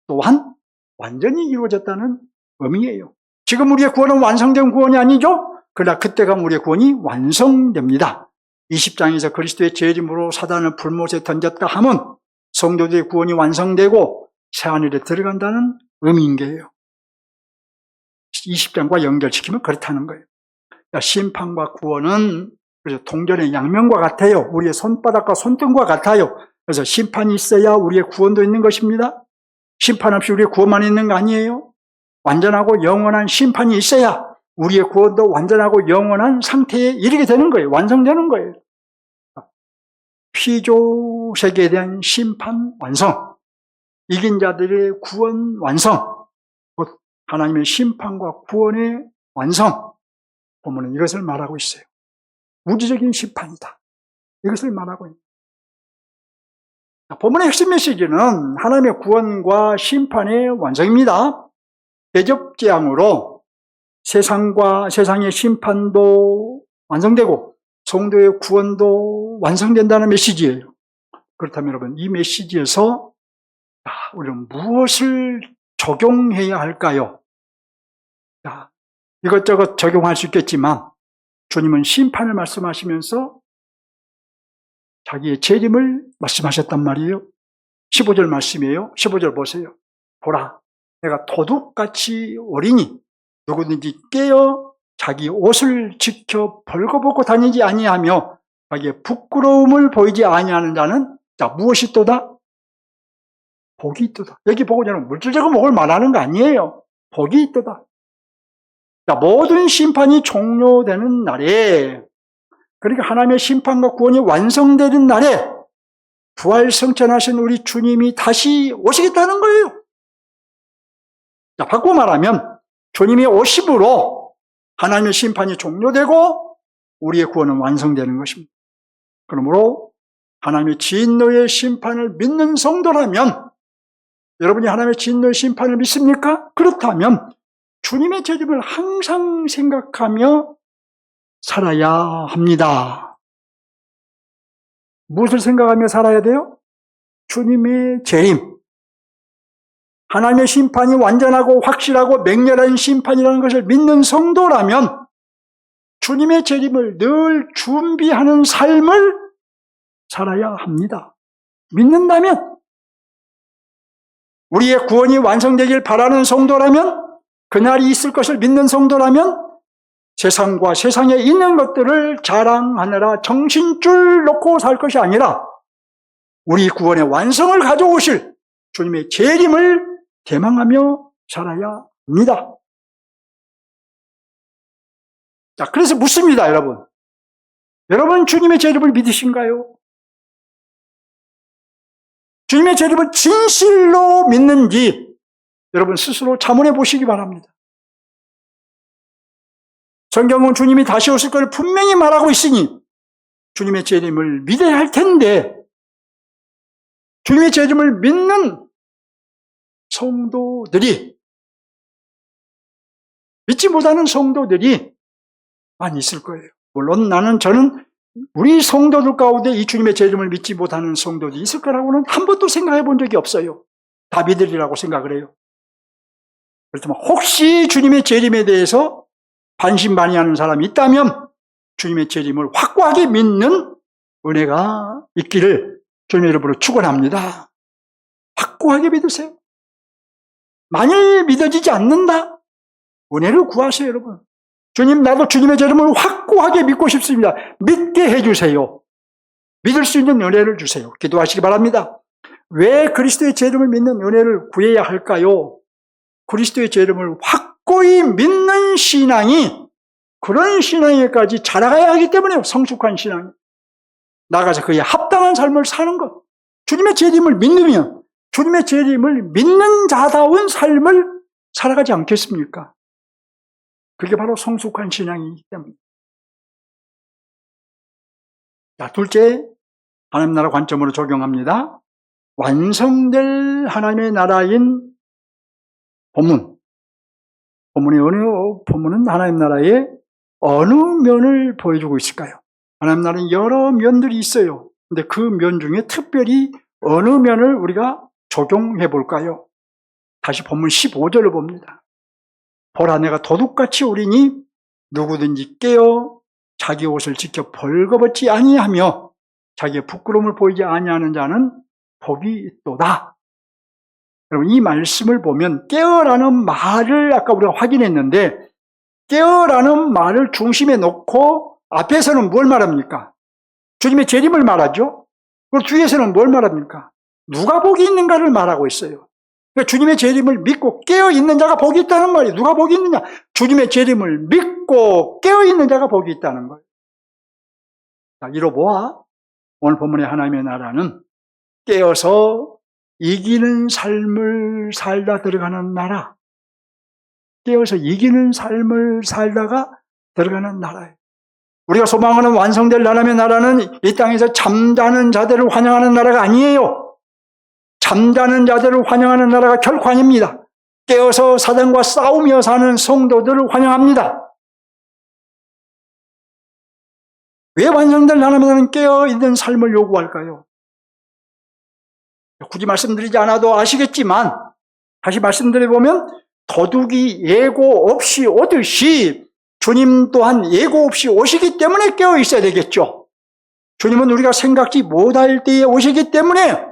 또한 완전히 이루어졌다는 의미예요. 지금 우리의 구원은 완성된 구원이 아니죠? 그러나 그때 가면 우리의 구원이 완성됩니다. 20장에서 그리스도의 재림으로 사단을 불못에 던졌다 하면 성도들의 구원이 완성되고 새하늘에 들어간다는 의미인 거예요. 20장과 연결시키면 그렇다는 거예요. 심판과 구원은 그래서 동전의 양면과 같아요. 우리의 손바닥과 손등과 같아요. 그래서 심판이 있어야 우리의 구원도 있는 것입니다. 심판 없이 우리의 구원만 있는 거 아니에요. 완전하고 영원한 심판이 있어야 우리의 구원도 완전하고 영원한 상태에 이르게 되는 거예요. 완성되는 거예요. 피조 세계에 대한 심판 완성, 이긴 자들의 구원 완성, 곧 하나님의 심판과 구원의 완성, 보면은 이것을 말하고 있어요. 우주적인 심판이다. 이것을 말하고 있습니다. 본문의 핵심 메시지는 하나님의 구원과 심판의 완성입니다. 대접재앙으로 세상의 심판도 완성되고 성도의 구원도 완성된다는 메시지예요. 그렇다면 여러분, 이 메시지에서 우리는 무엇을 적용해야 할까요? 이것저것 적용할 수 있겠지만 주님은 심판을 말씀하시면서 자기의 재림을 말씀하셨단 말이에요. 15절 말씀이에요. 15절 보세요. 보라, 내가 도둑같이 오리니 누구든지 깨어 자기 옷을 지켜 벌거벗고 다니지 아니하며 자기의 부끄러움을 보이지 아니하는 자는 무엇이 있도다? 복이 있도다. 여기 복은 물질적인 복을 말하는 거 아니에요. 복이 있도다. 모든 심판이 종료되는 날에, 그러니까 하나님의 심판과 구원이 완성되는 날에 부활 승천하신 우리 주님이 다시 오시겠다는 거예요. 바꾸어 말하면 주님이 오심으로 하나님의 심판이 종료되고 우리의 구원은 완성되는 것입니다. 그러므로 하나님의 진노의 심판을 믿는 성도라면, 여러분이 하나님의 진노의 심판을 믿습니까? 그렇다면 주님의 재림을 항상 생각하며 살아야 합니다. 무엇을 생각하며 살아야 돼요? 주님의 재림. 하나님의 심판이 완전하고 확실하고 맹렬한 심판이라는 것을 믿는 성도라면 주님의 재림을 늘 준비하는 삶을 살아야 합니다. 믿는다면, 우리의 구원이 완성되길 바라는 성도라면, 그날이 있을 것을 믿는 성도라면 세상과 세상에 있는 것들을 자랑하느라 정신줄 놓고 살 것이 아니라 우리 구원의 완성을 가져오실 주님의 재림을 대망하며 살아야 합니다. 자, 그래서 묻습니다, 여러분. 여러분, 주님의 재림을 믿으신가요? 주님의 재림을 진실로 믿는지 여러분 스스로 자문해 보시기 바랍니다. 성경은 주님이 다시 오실 것을 분명히 말하고 있으니 주님의 재림을 믿어야 할 텐데, 주님의 재림을 믿는 성도들이, 믿지 못하는 성도들이 많이 있을 거예요. 물론 저는 우리 성도들 가운데 이 주님의 재림을 믿지 못하는 성도들이 있을 거라고는 한 번도 생각해 본 적이 없어요. 다 믿으리라고 생각을 해요. 그렇지만 혹시 주님의 재림에 대해서 반신반의하는 사람이 있다면 주님의 재림을 확고하게 믿는 은혜가 있기를 주님의 이름으로 축원합니다. 확고하게 믿으세요. 만일 믿어지지 않는다, 은혜를 구하세요, 여러분. 주님, 나도 주님의 재림을 확고하게 믿고 싶습니다. 믿게 해주세요. 믿을 수 있는 은혜를 주세요. 기도하시기 바랍니다. 왜 그리스도의 재림을 믿는 은혜를 구해야 할까요? 그리스도의 재림을 확고히 믿는 신앙이, 그런 신앙에까지 자라가야 하기 때문에 성숙한 신앙이, 나가서 그에 합당한 삶을 사는 것. 주님의 재림을 믿으면 주님의 재림을 믿는 자다운 삶을 살아가지 않겠습니까? 그게 바로 성숙한 신앙이기 때문에. 자, 둘째, 하나님 나라 관점으로 적용합니다. 완성될 하나님의 나라인 본문. 본문은 하나님 나라의 어느 면을 보여주고 있을까요? 하나님 나라는 여러 면들이 있어요. 근데 그 면 중에 특별히 어느 면을 우리가 적용해 볼까요? 다시 본문 15절을 봅니다. 보라, 내가 도둑같이 오리니 누구든지 깨어 자기 옷을 지켜 벌거벗지 아니하며 자기의 부끄러움을 보이지 아니하는 자는 복이 있도다. 여러분, 이 말씀을 보면 깨어라는 말을 아까 우리가 확인했는데, 깨어라는 말을 중심에 놓고 앞에서는 뭘 말합니까? 주님의 재림을 말하죠. 그리고 뒤에서는 뭘 말합니까? 누가 복이 있는가를 말하고 있어요. 그러니까 주님의 재림을 믿고 깨어있는 자가 복이 있다는 말이에요. 누가 복이 있느냐? 주님의 재림을 믿고 깨어있는 자가 복이 있다는 거예요. 자, 이로 보아 오늘 본문의 하나님의 나라는 깨어서 이기는 삶을 살다 들어가는 나라, 깨어서 이기는 삶을 살다가 들어가는 나라예요. 우리가 소망하는 완성될 하나님의 나라는 이 땅에서 잠자는 자들을 환영하는 나라가 아니에요. 잠자는 자들을 환영하는 나라가 결코 아닙니다. 깨어서 사단과 싸우며 사는 성도들을 환영합니다. 왜 완성될 하나님의 나라는 깨어있는 삶을 요구할까요? 굳이 말씀드리지 않아도 아시겠지만 다시 말씀드려보면 도둑이 예고 없이 오듯이 주님 또한 예고 없이 오시기 때문에 깨어 있어야 되겠죠. 주님은 우리가 생각지 못할 때에 오시기 때문에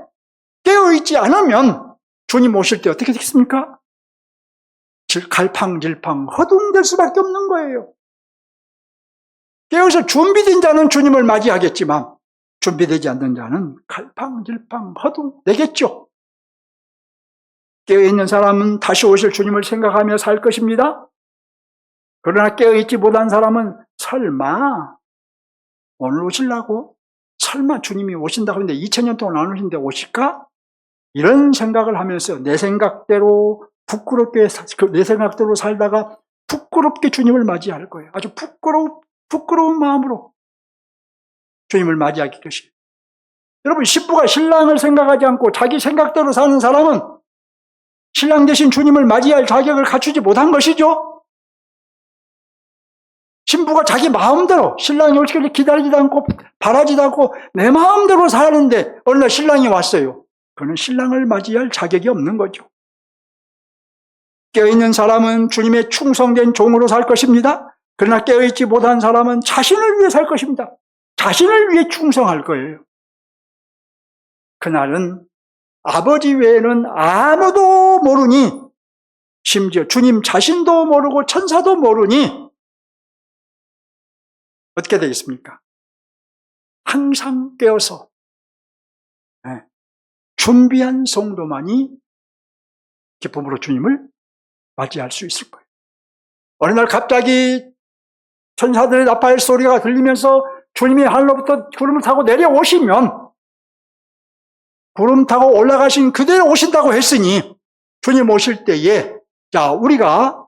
깨어 있지 않으면 주님 오실 때 어떻게 되겠습니까? 갈팡질팡 허둥댈 수밖에 없는 거예요. 깨어서 준비된 자는 주님을 맞이하겠지만 준비되지 않는 자는 갈팡질팡 허둥대겠죠. 깨어있는 사람은 다시 오실 주님을 생각하며 살 것입니다. 그러나 깨어있지 못한 사람은 설마 오늘 오시려고? 설마 주님이 오신다고 했는데 2000년 동안 안 오신데 오실까? 이런 생각을 하면서 내 생각대로 내 생각대로 살다가 부끄럽게 주님을 맞이할 거예요. 아주 부끄러운 마음으로 주님을 맞이하기 것이에요. 여러분, 신부가 신랑을 생각하지 않고 자기 생각대로 사는 사람은 신랑 대신 주님을 맞이할 자격을 갖추지 못한 것이죠. 신부가 자기 마음대로 신랑이 오시기를 기다리지도 않고 바라지도 않고 내 마음대로 사는데 어느 날 신랑이 왔어요. 그는 신랑을 맞이할 자격이 없는 거죠. 깨어있는 사람은 주님의 충성된 종으로 살 것입니다. 그러나 깨어있지 못한 사람은 자신을 위해 살 것입니다. 자신을 위해 충성할 거예요. 그날은 아버지 외에는 아무도 모르니, 심지어 주님 자신도 모르고 천사도 모르니 어떻게 되겠습니까? 항상 깨어서 준비한 성도만이 기쁨으로 주님을 맞이할 수 있을 거예요. 어느 날 갑자기 천사들의 나팔 소리가 들리면서 주님이 하늘로부터 구름을 타고 내려오시면, 구름 타고 올라가신 그대로 오신다고 했으니 주님 오실 때에 자, 우리가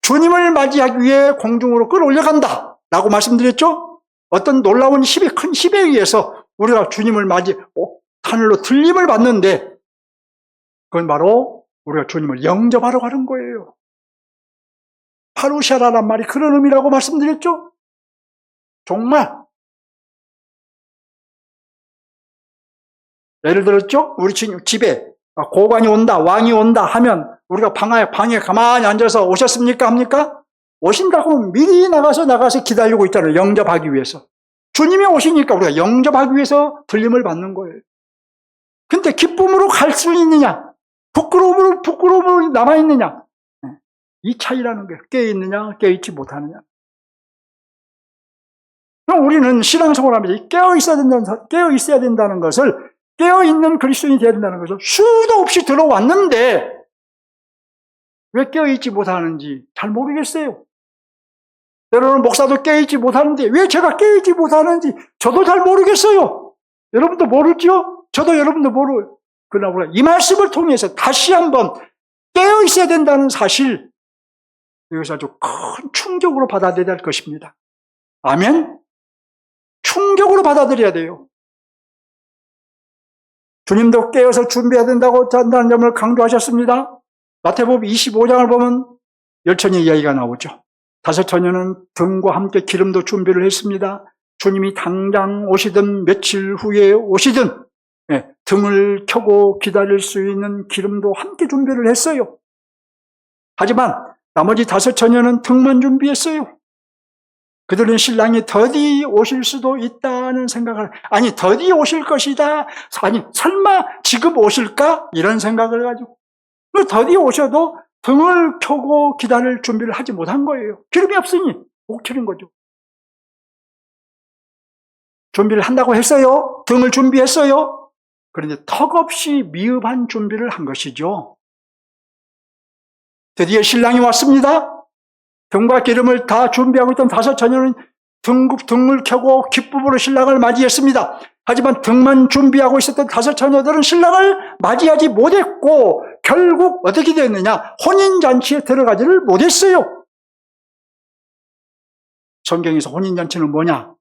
주님을 맞이하기 위해 공중으로 끌어올려간다 라고 말씀드렸죠. 어떤 놀라운 힘에, 큰 힘에 의해서 우리가 주님을 하늘로 들림을 받는데, 그건 바로 우리가 주님을 영접하러 가는 거예요. 파루샤라란 말이 그런 의미라고 말씀드렸죠. 정말 예를 들었죠. 우리 집에 고관이 온다, 왕이 온다 하면 우리가 방에 가만히 앉아서 오셨습니까? 합니까? 오신다고 미리 나가서 기다리고 있잖아요. 영접하기 위해서. 주님이 오시니까 우리가 영접하기 위해서 들림을 받는 거예요. 근데 기쁨으로 갈 수 있느냐? 부끄러움으로 남아있느냐? 이 차이라는 거예요. 깨어있느냐, 깨어있지 못하느냐. 그럼 우리는 신앙생활을 하면서 깨어있어야 된다는 것을, 깨어있는 그리스도인이 되어야 된다는 것을 수도 없이 들어왔는데 왜 깨어있지 못하는지 잘 모르겠어요. 여러분, 목사도 깨어있지 못하는데 왜 제가 깨어있지 못하는지 저도 잘 모르겠어요. 여러분도 모르죠? 저도 여러분도 모르요. 그러나 우리가 이 말씀을 통해서 다시 한번 깨어있어야 된다는 사실, 이것을 아주 큰 충격으로 받아들여야 할 것입니다. 아멘? 충격으로 받아들여야 돼요. 주님도 깨어서 준비해야 된다는 점을 강조하셨습니다. 마태복음 25장을 보면 열처녀 이야기가 나오죠. 5처녀는 등과 함께 기름도 준비를 했습니다. 주님이 당장 오시든 며칠 후에 오시든 등을 켜고 기다릴 수 있는 기름도 함께 준비를 했어요. 하지만 나머지 5처녀는 등만 준비했어요. 그들은 신랑이 더디 오실 수도 있다는 생각을, 아니 더디 오실 것이다, 아니 설마 지금 오실까? 이런 생각을 가지고 더디 오셔도 등을 켜고 기다릴 준비를 하지 못한 거예요. 기름이 없으니 못 켜는 거죠. 준비를 한다고 했어요. 등을 준비했어요. 그런데 턱없이 미흡한 준비를 한 것이죠. 드디어 신랑이 왔습니다. 등과 기름을 다 준비하고 있던 5처녀는 등을 켜고 기쁨으로 신랑을 맞이했습니다. 하지만 등만 준비하고 있었던 5처녀들은 신랑을 맞이하지 못했고 결국 어떻게 됐느냐? 혼인잔치에 들어가지를 못했어요. 성경에서 혼인잔치는 뭐냐?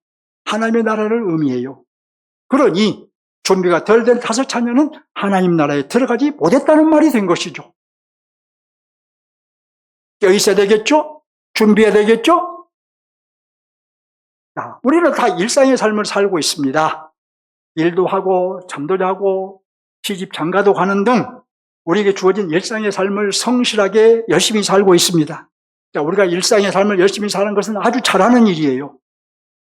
하나님의 나라를 의미해요. 그러니 준비가 덜 된 5처녀는 하나님 나라에 들어가지 못했다는 말이 된 것이죠. 껴있어야 되겠죠? 준비해야 되겠죠? 우리는 다 일상의 삶을 살고 있습니다. 일도 하고 잠도 자고 시집 장가도 가는 등 우리에게 주어진 일상의 삶을 성실하게 열심히 살고 있습니다. 우리가 일상의 삶을 열심히 사는 것은 아주 잘하는 일이에요.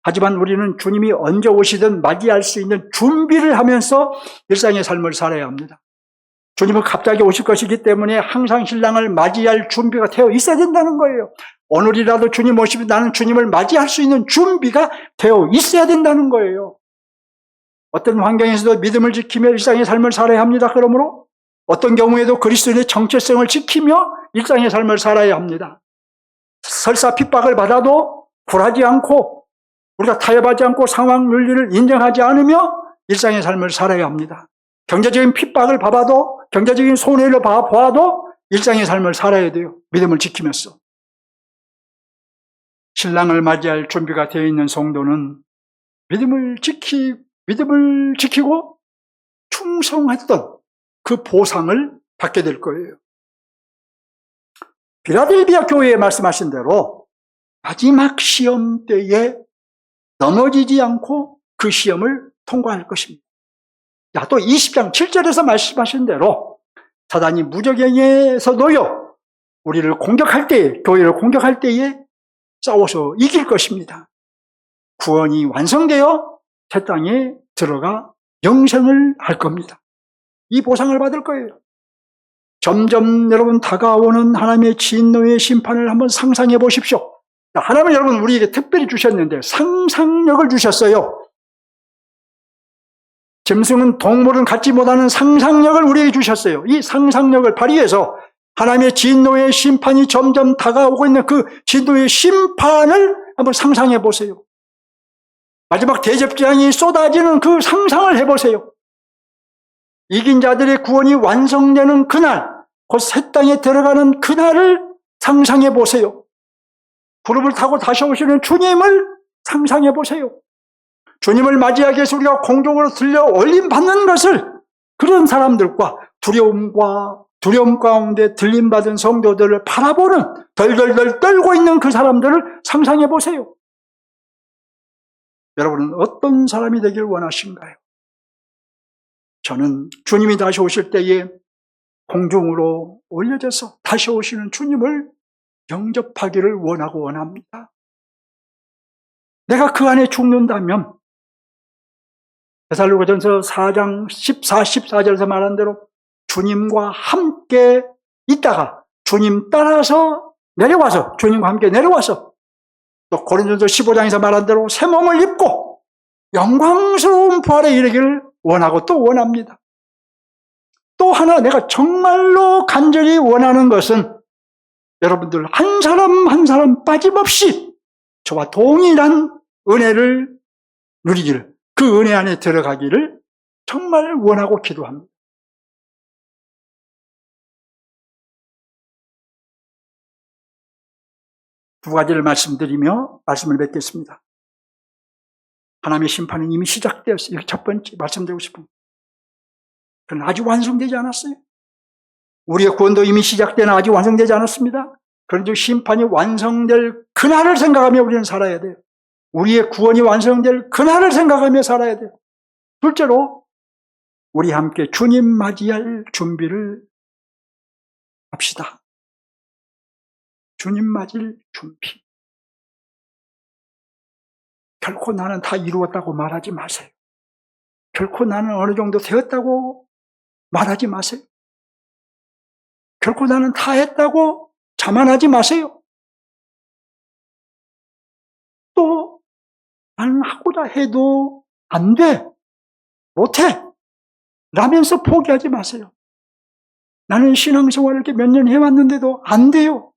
하지만 우리는 주님이 언제 오시든 맞이할 수 있는 준비를 하면서 일상의 삶을 살아야 합니다. 주님은 갑자기 오실 것이기 때문에 항상 신랑을 맞이할 준비가 되어 있어야 된다는 거예요. 오늘이라도 주님 오시면 나는 주님을 맞이할 수 있는 준비가 되어 있어야 된다는 거예요. 어떤 환경에서도 믿음을 지키며 일상의 삶을 살아야 합니다. 그러므로 어떤 경우에도 그리스도인의 정체성을 지키며 일상의 삶을 살아야 합니다. 설사 핍박을 받아도 굴하지 않고 우리가 타협하지 않고 상황 윤리를 인정하지 않으며 일상의 삶을 살아야 합니다. 경제적인 핍박을 받아도, 경제적인 손해를 보아도 일상의 삶을 살아야 돼요. 믿음을 지키면서. 신랑을 맞이할 준비가 되어 있는 성도는 믿음을 지키고 충성했던 그 보상을 받게 될 거예요. 필라델피아 교회에 말씀하신 대로 마지막 시험 때에 넘어지지 않고 그 시험을 통과할 것입니다. 또 20장 7절에서 말씀하신 대로 사단이 무적행에서 놓여 우리를 공격할 때에, 교회를 공격할 때에 싸워서 이길 것입니다. 구원이 완성되어 새 땅에 들어가 영생을 할 겁니다. 이 보상을 받을 거예요. 점점 여러분 다가오는 하나님의 진노의 심판을 한번 상상해 보십시오. 하나님은 여러분 우리에게 특별히 주셨는데 상상력을 주셨어요. 짐승은 동물은 갖지 못하는 상상력을 우리에게 주셨어요. 이 상상력을 발휘해서 하나님의 진노의 심판이 점점 다가오고 있는 그 진노의 심판을 한번 상상해 보세요. 마지막 대접장이 쏟아지는 그 상상을 해보세요. 이긴 자들의 구원이 완성되는 그날, 곧 새 땅에 들어가는 그날을 상상해 보세요. 구름을 타고 다시 오시는 주님을 상상해 보세요. 주님을 맞이하기 위해서 우리가 공중으로 들려 올림 받는 것을 그런 사람들과 두려움 가운데 들림받은 성도들을 바라보는 덜덜덜 떨고 있는 그 사람들을 상상해 보세요. 여러분은 어떤 사람이 되길 원하신가요? 저는 주님이 다시 오실 때에 공중으로 올려져서 다시 오시는 주님을 영접하기를 원하고 원합니다. 내가 그 안에 죽는다면 데살로니가전서 4장 14절에서 말한 대로 주님과 함께 있다가 주님 따라서 내려와서 주님과 함께 내려와서 또 고린도전서 15장에서 말한 대로 새 몸을 입고 영광스러운 부활에 이르기를 원하고 또 원합니다. 또 하나 내가 정말로 간절히 원하는 것은 여러분들 한 사람 한 사람 빠짐없이 저와 동일한 은혜를 누리기를, 그 은혜 안에 들어가기를 정말 원하고 기도합니다. 두 가지를 말씀드리며 말씀을 맺겠습니다. 하나님의 심판은 이미 시작되었어요. 이게 첫 번째 말씀드리고 싶은. 그러나 아직 완성되지 않았어요. 우리의 구원도 이미 시작되나 아직 완성되지 않았습니다. 그런데 심판이 완성될 그날을 생각하며 우리는 살아야 돼요. 우리의 구원이 완성될 그날을 생각하며 살아야 돼요. 둘째로 우리 함께 주님 맞이할 준비를 합시다. 주님 맞을 준비. 결코 나는 다 이루었다고 말하지 마세요. 결코 나는 어느 정도 되었다고 말하지 마세요. 결코 나는 다 했다고 자만하지 마세요. 또 나는 하고자 해도 안 돼, 못해 라면서 포기하지 마세요. 나는 신앙생활을 이렇게 몇 년 해왔는데도 안 돼요.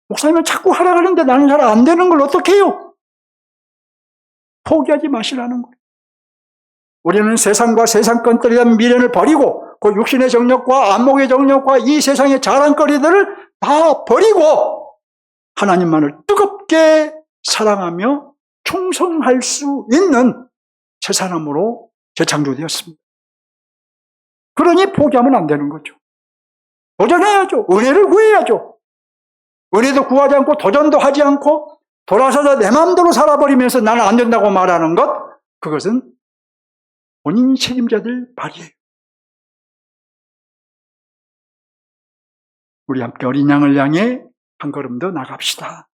목사님은 자꾸 하라 그러는데 나는 잘 안 되는 걸 어떻게 해요? 포기하지 마시라는 거예요. 우리는 세상과 세상권들에 대한 미련을 버리고 그 육신의 정욕과 안목의 정욕과 이 세상의 자랑거리들을 다 버리고 하나님만을 뜨겁게 사랑하며 충성할 수 있는 새 사람으로 재창조되었습니다. 그러니 포기하면 안 되는 거죠. 도전해야죠. 은혜를 구해야죠. 은혜도 구하지 않고 도전도 하지 않고 돌아서서 내 마음대로 살아버리면서 나는 안 된다고 말하는 것, 그것은 본인 책임자들 발이에요. 우리 함께 어린 양을 향해 한 걸음 더 나갑시다.